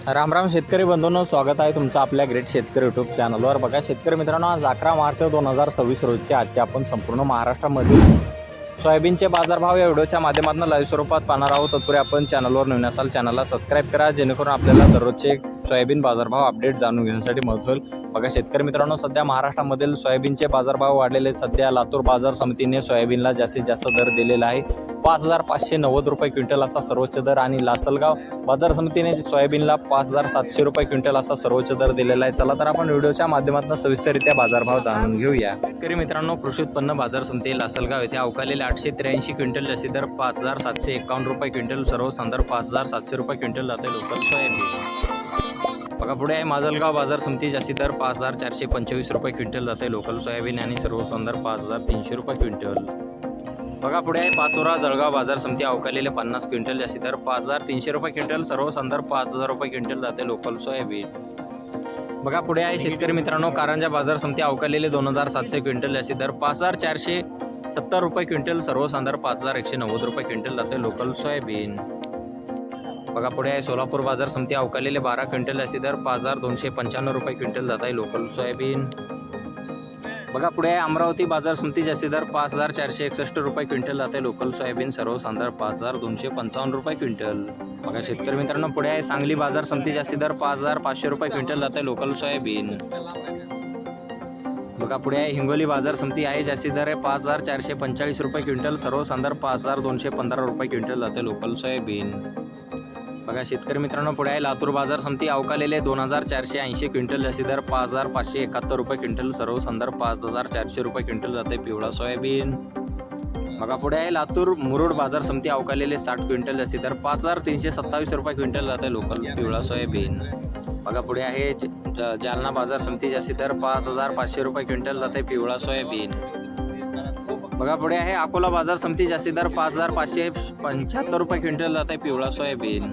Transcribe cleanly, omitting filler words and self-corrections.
राम राम शेतकरी बंधूंनो, स्वागत आहे तुमचं आपल्या ग्रेट शेतकरी यूट्यूब चॅनलवर। बघा शेतकरी मित्रांनो, आज 11 मार्च 2026 रोजचे आजचे आपण संपूर्ण महाराष्ट्रामध्ये सोयाबीनचे बाजारभाव या व्हिडिओच्या माध्यमातून लाईव्ह स्वरूपात पाहणार आहोत। तत्पूर्वी आपण चॅनलवर नवीन असाल चॅनलला सबस्क्राईब करा, जेणेकरून आपल्याला दररोजचे सोयाबीन बाजारभाव अपडेट जाणून घेण्यासाठी मदत होईल। बघा शेतकरी मित्रांनो, सध्या महाराष्ट्रामधील सोयाबीनचे बाजारभाव वाढलेले। सध्या लातूर बाजार समितीने सोयाबीनला जास्तीत जास्त दर दिलेला आहे। 5590 रुपये क्विंटल असा सर्वोच्च दर आणि लासलगाव बाजार समितीने सोयाबीनला 5700 रुपये क्विंटल असा सर्वोच्च दर दिलेला आहे। चला तर आपण व्हिडिओच्या माध्यमातून सविस्तररित्या बाजारभाव जाणून घेऊया। शेतकरी मित्रांनो, कृषी उत्पन्न बाजार समिती लासलगाव येथे अवकालेले 883 क्विंटल जास्ती दर 5751 रुपये क्विंटल, सर्वसाधारण 5700 रुपये क्विंटल जाते लोकल सोयाबीन। बघा पुढे आहे माजलगाव बाजार समिती जास्ती दर 5425 रुपये क्विंटल जाते लोकल सोयाबीन आणि सर्वसाधारण 5300 रुपये क्विंटल। बघा पुढे आहे पाचोरा जळगाव बाजार समिती अवकालेले 50 क्विंटल जास्ती दर 5300 रुपये क्विंटल, सर्वसाधारण 5000 रुपये क्विंटल जाते लोकल सोयाबीन। बघा पुढे आहे शेतकरी मित्रांनो, कारंजा बाजार समिती अवकालेले 2700 क्विंटल जास्ती दर 5470 रुपये क्विंटल, सर्वसाधारण 5190 रुपये क्विंटल जाते लोकल सोयाबीन। बघा पुढे आहे सोलापूर बाजार समिती अवकालेले 12 क्विंटल जास्ती दर 5295 रुपये क्विंटल जात आहे लोकल सोयाबीन। बघा पुढे आहे अमरावती बाजार समिती जास्ती दर 5461 रुपये क्विंटल जाते लोकल सोयाबीन, सर्वसाधारण 5255 रुपये क्विंटल। बघा शेतकरी मित्रांनो, पुढे आहे सांगली बाजार समिती जास्ती दर 5500 रुपये क्विंटल जाते लोकल सोयाबीन। बघा पुढे आहे हिंगोली बाजार समिती आहे जास्ती दर आहे 5445 रुपये क्विंटल, सर्वसाधारण 5215 रुपये क्विंटल जाते लोकल सोयाबीन। बघा शेतकरी मित्रांनो, पुढे आहे लातूर बाजार समिती अवकालेले 2480 क्विंटल जास्ती दर 5571 रुपये क्विंटल, सर्वसाधारण 5400 रुपये क्विंटल जाते पिवळा सोयाबीन। बघा पुढे आहे लातूर मुरुड बाजार समिती अवकालेले 60 क्विंटल जास्ती दर 5327 रुपये क्विंटल जाते लोकल पिवळा सोयाबीन। बघा पुढे आहे जालना बाजार समिती जास्ती दर 5500 रुपये क्विंटल जाते पिवळा सोयाबीन। बघा पुढे आहे अकोला बाजार समिती जास्ती दर 5575 रुपये क्विंटल जाते पिवळा सोयाबीन।